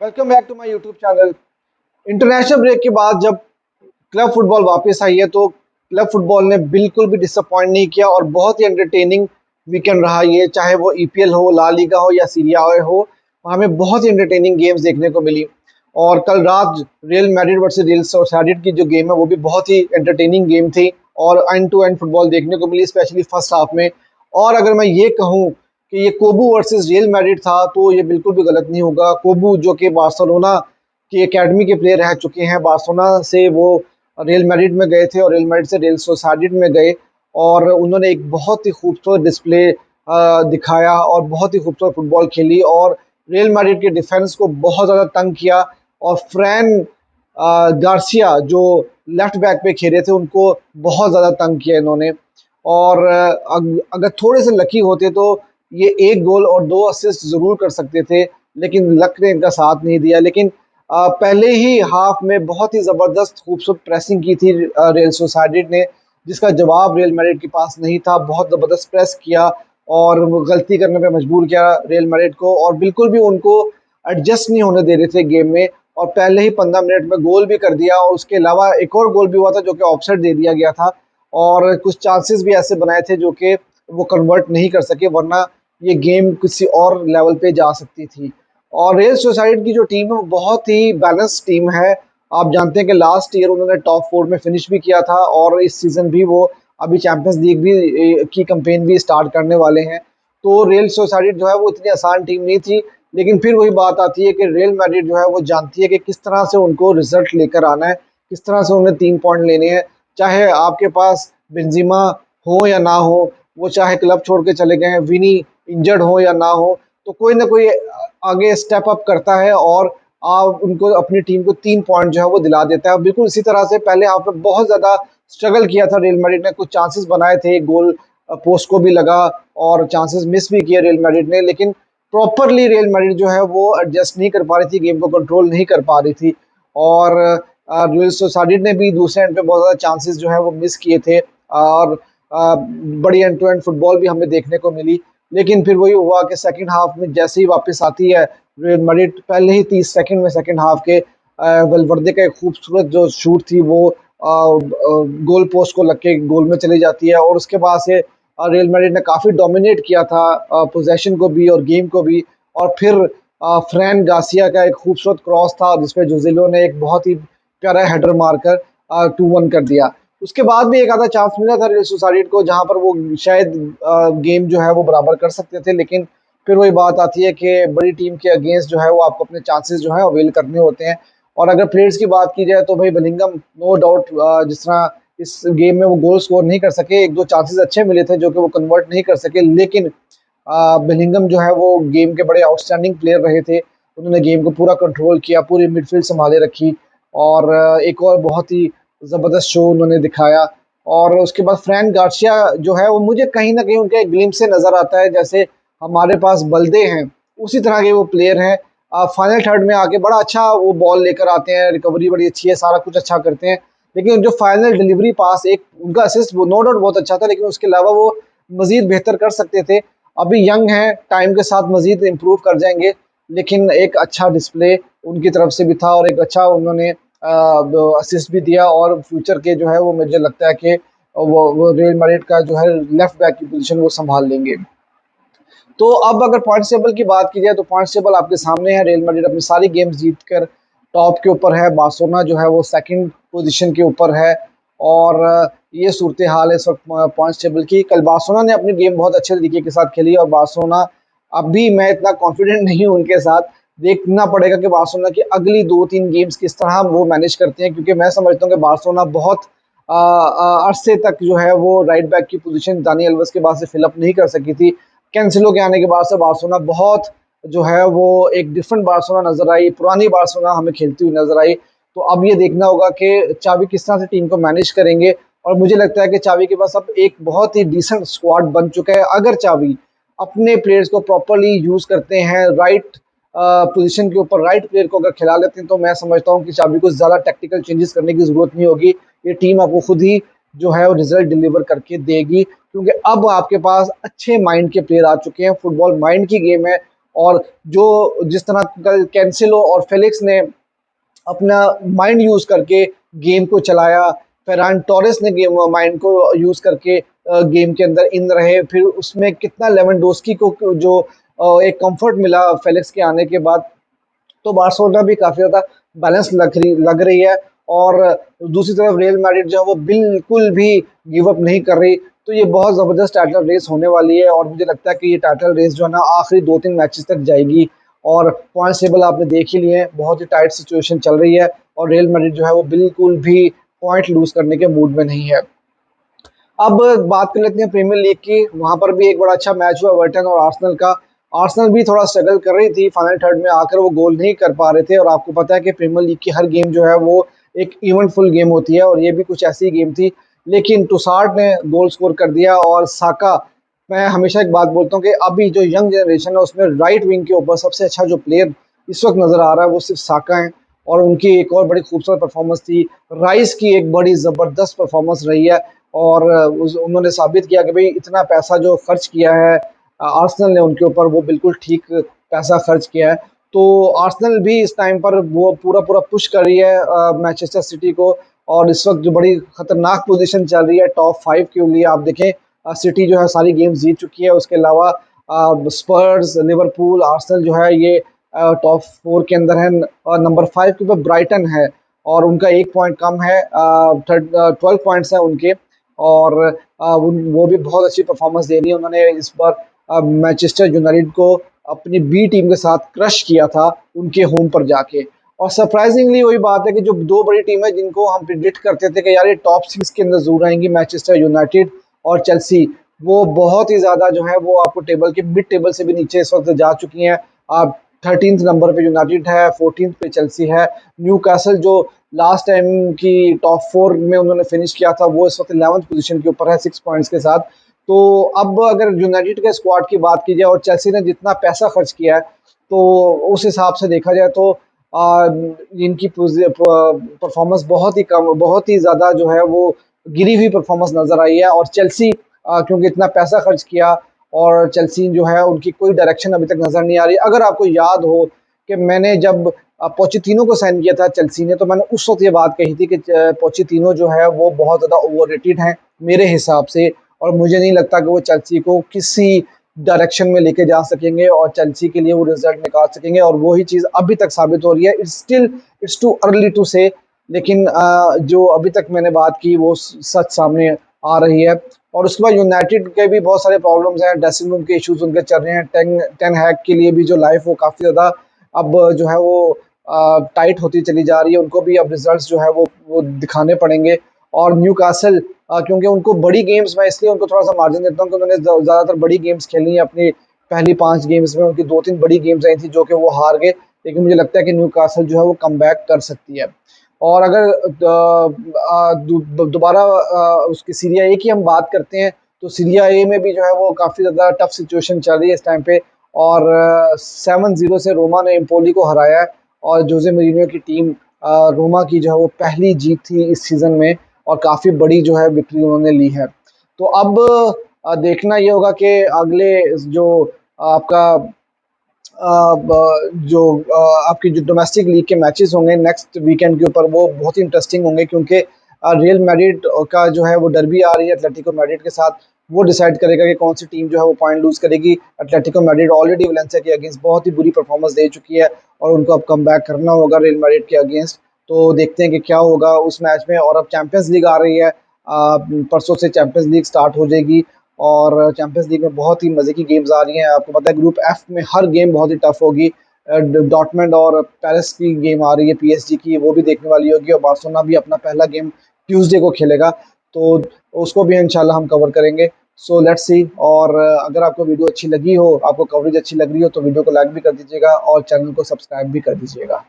Welcome back to my YouTube channel. International break के बाद जब क्लब फुटबॉल वापस आई है तो क्लब फुटबॉल ने बिल्कुल भी डिसअपॉइंट नहीं किया और बहुत ही एंटरटेनिंग वीकेंड रहा ये, चाहे वो ईपीएल हो, ला लीगा हो या सीरिया हो। हमें बहुत ही एंटरटेनिंग गेम्स देखने को मिली। और कल रात रियल मैड्रिड वर्सेस रियल सोसाइडेड की जो गेम है वो भी बहुत ही एंटरटेनिंग गेम थी और एंड टू एंड फुटबॉल देखने को मिली, स्पेशली फर्स्ट हाफ में। और अगर मैं ये कहूँ कि ये कोबू वर्सेस रियल मैड्रिड था तो ये बिल्कुल भी गलत नहीं होगा। कोबू जो कि बार्सिलोना की एकेडमी के प्लेयर रह चुके हैं, बार्सिलोना से वो रियल मैड्रिड में गए थे और रियल मैड्रिड से रियल सोसाइडेड में गए और उन्होंने एक बहुत ही खूबसूरत डिस्प्ले दिखाया और बहुत ही खूबसूरत फुटबॉल खेली और रियल मैड्रिड के डिफेंस को बहुत ज़्यादा तंग किया। और फ्रैन गार्सिया जो लेफ्ट बैक पे खेले थे उनको बहुत ज़्यादा तंग किया इन्होंने। और अगर थोड़े से लकी होते तो ये एक गोल और दो असिस्ट ज़रूर कर सकते थे, लेकिन लक ने इनका साथ नहीं दिया। लेकिन पहले ही हाफ में बहुत ही ज़बरदस्त खूबसूरत प्रेसिंग की थी रियल सोसाइडेड ने, जिसका जवाब रियल मैड्रिड के पास नहीं था। बहुत ज़बरदस्त प्रेस किया और गलती करने पे मजबूर किया रियल मैड्रिड को और बिल्कुल भी उनको एडजस्ट नहीं होने दे रहे थे गेम में। और पहले ही 15 मिनट में गोल भी कर दिया और उसके अलावा एक और गोल भी हुआ था जो कि ऑफसाइड दे दिया गया था। और कुछ चांसेस भी ऐसे बनाए थे जो कि वो कन्वर्ट नहीं कर सके, वरना ये गेम किसी और लेवल पे जा सकती थी। और रियल सोसाइटी की जो टीम है वो बहुत ही बैलेंस टीम है। आप जानते हैं कि लास्ट ईयर उन्होंने टॉप 4 में फिनिश भी किया था और इस सीज़न भी वो अभी चैंपियंस लीग भी की कैंपेन भी स्टार्ट करने वाले हैं। तो रियल सोसाइटी जो है वो इतनी आसान टीम नहीं थी, लेकिन फिर वही बात आती है कि रियल मैड्रिड जो है वो जानती है कि किस तरह से उनको रिजल्ट लेकर आना है, किस तरह से उन्हें 3 पॉइंट लेने हैं। चाहे आपके पास बेंजिमा हो या ना हो, वो चाहे क्लब छोड़ के चले गए हैं, विनी इंजर्ड हो या ना हो, तो कोई ना कोई आगे स्टेप अप करता है और आप उनको अपनी टीम को 3 पॉइंट जो है वो दिला देता है। बिल्कुल इसी तरह से पहले हाफ में बहुत ज़्यादा स्ट्रगल किया था रियल मैड्रिड ने, कुछ चांसेस बनाए थे, गोल पोस्ट को भी लगा और चांसेस मिस भी किए रियल मैड्रिड ने, लेकिन प्रॉपरली रियल मैड्रिड जो है वो एडजस्ट नहीं कर पा रही थी, गेम को कंट्रोल नहीं कर पा रही थी। और रियल सोसाइटी ने भी दूसरे एंड पे बहुत ज़्यादा चांसेस जो है वो मिस किए थे और बड़ी एंड टू एंड फुटबॉल भी हमें देखने को मिली। लेकिन फिर वही हुआ कि सेकंड हाफ में जैसे ही वापस आती है रियल मैड्रिड, पहले ही 30 सेकंड में सेकंड हाफ के वल्वर्दे का एक खूबसूरत जो शूट थी वो गोल पोस्ट को लग के गोल में चली जाती है और उसके बाद से रियल मैड्रिड ने काफ़ी डोमिनेट किया था पोजेशन को भी और गेम को भी। और फिर फ्रैन गार्सिया का एक खूबसूरत क्रॉस था जिसपे जोजिलो ने एक बहुत ही प्यारा हेडर मारकर 2-1 कर दिया। उसके बाद भी एक आधा चांस मिला था रियल सोसाइटी को जहां पर वो शायद गेम जो है वो बराबर कर सकते थे, लेकिन फिर वही बात आती है कि बड़ी टीम के अगेंस्ट जो है वो आपको अपने चांसेस जो है अवेल करने होते हैं। और अगर प्लेयर्स की बात की जाए तो भाई बेलिंगम नो डाउट जिस तरह इस गेम में वो गोल स्कोर नहीं कर सके, एक दो चांसेस अच्छे मिले थे जो कि वो कन्वर्ट नहीं कर सके, लेकिन बेलिंगम जो है वो गेम के बड़े आउटस्टैंडिंग प्लेयर रहे थे। उन्होंने गेम को पूरा कंट्रोल किया, पूरी मिडफील्ड संभाले रखी और एक और बहुत ही ज़बरदस्त शो उन्होंने दिखाया। और उसके बाद फ्रैन गार्सिया जो है वो मुझे कहीं ना कहीं उनके एक ग्लिम्स से नज़र आता है, जैसे हमारे पास बल्दे हैं उसी तरह के वो प्लेयर हैं। फाइनल थर्ड में आके बड़ा अच्छा वो बॉल लेकर आते हैं, रिकवरी बड़ी अच्छी है, सारा कुछ अच्छा करते हैं, लेकिन जो फाइनल डिलीवरी पास एक उनका असिस्ट नो डाउट बहुत अच्छा था, लेकिन उसके अलावा वो मजीद बेहतर कर सकते थे। अभी यंग हैं, टाइम के साथ मजीद इम्प्रूव कर जाएंगे, लेकिन एक अच्छा डिस्प्ले उनकी तरफ से भी था और एक अच्छा उन्होंने असिस्ट भी दिया और फ्यूचर के जो है वो मुझे लगता है कि वो रियल मैड्रिड का जो है लेफ्ट बैक की पोजीशन वो संभाल लेंगे। तो अब अगर पॉइंट्स टेबल की बात की जाए तो पॉइंट्स टेबल आपके सामने है। रियल मैड्रिड अपनी सारी गेम्स जीतकर टॉप के ऊपर है, बार्सिलोना जो है वो सेकंड पोजीशन के ऊपर है और ये सूरत हाल है इस वक्त पॉइंट्स टेबल की। कल बार्सिलोना ने अपनी गेम बहुत अच्छे तरीके के साथ खेली और बार्सिलोना अब भी मैं इतना कॉन्फिडेंट नहीं हूँ उनके साथ, देखना पड़ेगा कि बार्सिलोना की अगली 2-3 गेम्स किस तरह वो मैनेज करते हैं, क्योंकि मैं समझता हूँ कि बार्सिलोना बहुत अरसे तक जो है वो राइट बैक की पोजीशन दानी अल्वेस के बाद से फिलअप नहीं कर सकी थी। कैंसिलो के आने के बाद से बार्सिलोना बहुत जो है वो एक डिफरेंट बार्सिलोना नजर आई, पुरानी बार्सिलोना हमें खेलती हुई नजर आई। तो अब ये देखना होगा कि चावी किस तरह से टीम को मैनेज करेंगे और मुझे लगता है कि चावी के पास अब एक बहुत ही डिसेंट स्क्वाड बन चुका है। अगर चावी अपने प्लेयर्स को प्रॉपरली यूज करते हैं, राइट पोजीशन के ऊपर राइट प्लेयर को अगर खिला लेते हैं, तो मैं समझता हूँ कि चाबी को ज़्यादा टेक्निकल चेंजेस करने की ज़रूरत नहीं होगी। ये टीम आपको खुद ही जो है वो रिजल्ट डिलीवर करके देगी, क्योंकि अब आपके पास अच्छे माइंड के प्लेयर आ चुके हैं। फुटबॉल माइंड की गेम है और जो जिस तरह कल कैंसिलो और फेलिक्स ने अपना माइंड यूज करके गेम को चलाया, फेरान टोरेस ने गेम माइंड को यूज करके गेम के अंदर इन रहे, फिर उसमें कितना लेवेंडोस्की को जो एक कंफर्ट मिला फेलिक्स के आने के बाद, तो बार्सिलोना भी काफ़ी ज़्यादा बैलेंस लग रही है। और दूसरी तरफ रियल मैड्रिड जो है वो बिल्कुल भी गिव अप नहीं कर रही। तो ये बहुत ज़बरदस्त टाइटल रेस होने वाली है और मुझे लगता है कि ये टाइटल रेस जो है ना आखिरी 2-3 मैचेस तक जाएगी। और पॉइंट टेबल आपने देख ही लिए हैं, बहुत ही टाइट सिचुएशन चल रही है और रियल मैड्रिड जो है वो बिल्कुल भी पॉइंट लूज करने के मूड में नहीं है। अब बात कर लेते हैं प्रीमियर लीग की। वहां पर भी एक बड़ा अच्छा मैच हुआ एवर्टन और आर्सेनल का। आर्सेनल भी थोड़ा स्ट्रगल कर रही थी, फाइनल थर्ड में आकर वो गोल नहीं कर पा रहे थे। और आपको पता है कि प्रीमियर लीग की हर गेम जो है वो एक इवेंटफुल गेम होती है और ये भी कुछ ऐसी गेम थी। लेकिन टुसार्ड ने गोल स्कोर कर दिया और साका, मैं हमेशा एक बात बोलता हूँ कि अभी जो यंग जनरेशन है उसमें राइट विंग के ऊपर सबसे अच्छा जो प्लेयर इस वक्त नजर आ रहा है वो सिर्फ साका है। और उनकी एक और बड़ी खूबसूरत परफॉर्मेंस थी, राइस की एक बड़ी ज़बरदस्त परफॉर्मेंस रही है। और उन्होंने साबित किया कि भाई इतना पैसा जो खर्च किया है आर्सेनल ने उनके ऊपर, वो बिल्कुल ठीक पैसा खर्च किया है। तो आर्सेनल भी इस टाइम पर वो पूरा पूरा पुश कर रही है मैनचेस्टर सिटी को। और इस वक्त जो बड़ी खतरनाक पोजीशन चल रही है टॉप 5 के लिए, आप देखें सिटी जो है सारी गेम्स जीत चुकी है। उसके अलावा स्पर्स, लिवरपूल, आर्सेनल जो है ये टॉप 4 के अंदर है। और नंबर 5 के ऊपर ब्राइटन है और उनका 1 पॉइंट कम है, 12 पॉइंट्स हैं उनके। और वो भी बहुत अच्छी परफॉर्मेंस दे रही है। उन्होंने इस बार मैनचेस्टर यूनाइटेड को अपनी बी टीम के साथ क्रश किया था उनके होम पर जाके। और सरप्राइजिंगली वही बात है कि जो दो बड़ी टीमें जिनको हम प्रिडिक्ट करते थे कि यार ये टॉप 6 के अंदर जरूर आएंगी, मैनचेस्टर यूनाइटेड और चेल्सी, वो बहुत ही ज़्यादा जो है वो आपको टेबल के मिड टेबल से भी नीचे इस वक्त जा चुकी हैं। आप 13th नंबर पे यूनाइटेड है, 14th पे चेल्सी है। न्यू कैसल जो लास्ट टाइम की टॉप 4 में उन्होंने फिनिश किया था वो इस वक्त 11th पोजीशन के ऊपर है 6 पॉइंट्स के साथ। तो अब अगर यूनाइटेड के स्क्वाड की बात की जाए और चेल्सी ने जितना पैसा खर्च किया है, तो उस हिसाब से देखा जाए तो इनकी परफॉर्मेंस बहुत ही कम, बहुत ही ज़्यादा जो है वो गिरी हुई परफॉर्मेंस नज़र आई है। और चेल्सी क्योंकि इतना पैसा खर्च किया और चेल्सी जो है उनकी कोई डायरेक्शन अभी तक नज़र नहीं आ रही। अगर आपको याद हो कि मैंने जब पोचेटिनो को साइन किया था चेल्सी ने, तो मैंने उस वक्त ये बात कही थी कि पोचेटिनो जो है वो बहुत ज़्यादा ओवररेटेड है मेरे हिसाब से। और मुझे नहीं लगता कि वो चेल्सी को किसी डायरेक्शन में लेके जा सकेंगे और चेल्सी के लिए वो रिजल्ट निकाल सकेंगे। और वही चीज़ अभी तक साबित हो रही है। इट्स टू अर्ली टू से, लेकिन जो अभी तक मैंने बात की वो सच सामने आ रही है। और उसके बाद यूनाइटेड के भी बहुत सारे प्रॉब्लम्स हैं, ड्रेसिंग रूम के इश्यूज उनके चल रहे हैं। टेन हैग के लिए भी जो लाइफ वो काफ़ी ज़्यादा अब जो है वो टाइट होती चली जा रही है। उनको भी अब रिजल्ट्स जो है वो दिखाने पड़ेंगे। और न्यू कासल, क्योंकि उनको बड़ी गेम्स में, इसलिए उनको थोड़ा सा मार्जिन देता हूँ कि उन्होंने ज़्यादातर बड़ी गेम्स खेली हैं। अपनी पहली 5 गेम्स में उनकी 2-3 बड़ी गेम्स आई थी जो कि वो हार गए। लेकिन मुझे लगता है कि न्यू कासल जो है वो कम बैक कर सकती है। और अगर दोबारा उसकी सीरिया ए की हम बात करते हैं, तो सीरिया ए में भी जो है वो काफ़ी ज़्यादा टफ सिचुएशन चल रही है इस टाइम पे। और 7-0 से रोमा ने एम्पोली को हराया है। और जोजे मourinho की टीम, रोमा की जो है वो पहली जीत थी इस सीज़न में और काफ़ी बड़ी जो है विक्ट्री उन्होंने ली है। तो अब देखना ये होगा कि अगले जो आपका जो आपकी जो डोमेस्टिक लीग के मैचेस होंगे नेक्स्ट वीकेंड के ऊपर, वो बहुत ही इंटरेस्टिंग होंगे। क्योंकि रियल मैड्रिड का जो है वो डर्बी आ रही है एटलेटिको मैड्रिड के साथ, वो डिसाइड करेगा कि कौन सी टीम जो है वो पॉइंट लूज करेगी। एटलेटिको मैड्रिड ऑलरेडी वैलेंसिया के अगेंस्ट बहुत ही बुरी परफॉर्मेंस दे चुकी है और उनको अब कम बैक करना होगा रियल मैड्रिड के अगेंस्ट। तो देखते हैं कि क्या होगा उस मैच में। और अब चैंपियंस लीग आ रही है, परसों से चैंपियंस लीग स्टार्ट हो जाएगी और चैंपियंस लीग में बहुत ही मज़े की गेम्स आ रही हैं। आपको पता है ग्रुप एफ में हर गेम बहुत ही टफ होगी। डॉर्टमंड और पेरिस की गेम आ रही है पीएसजी की, वो भी देखने वाली होगी। और बार्सिलोना भी अपना पहला गेम ट्यूसडे को खेलेगा, तो उसको भी इंशाल्लाह हम कवर करेंगे। So let's see. और अगर आपको वीडियो अच्छी लगी हो, आपको कवरेज अच्छी लग रही हो, तो वीडियो को लाइक भी कर दीजिएगा और चैनल को सब्सक्राइब भी कर दीजिएगा।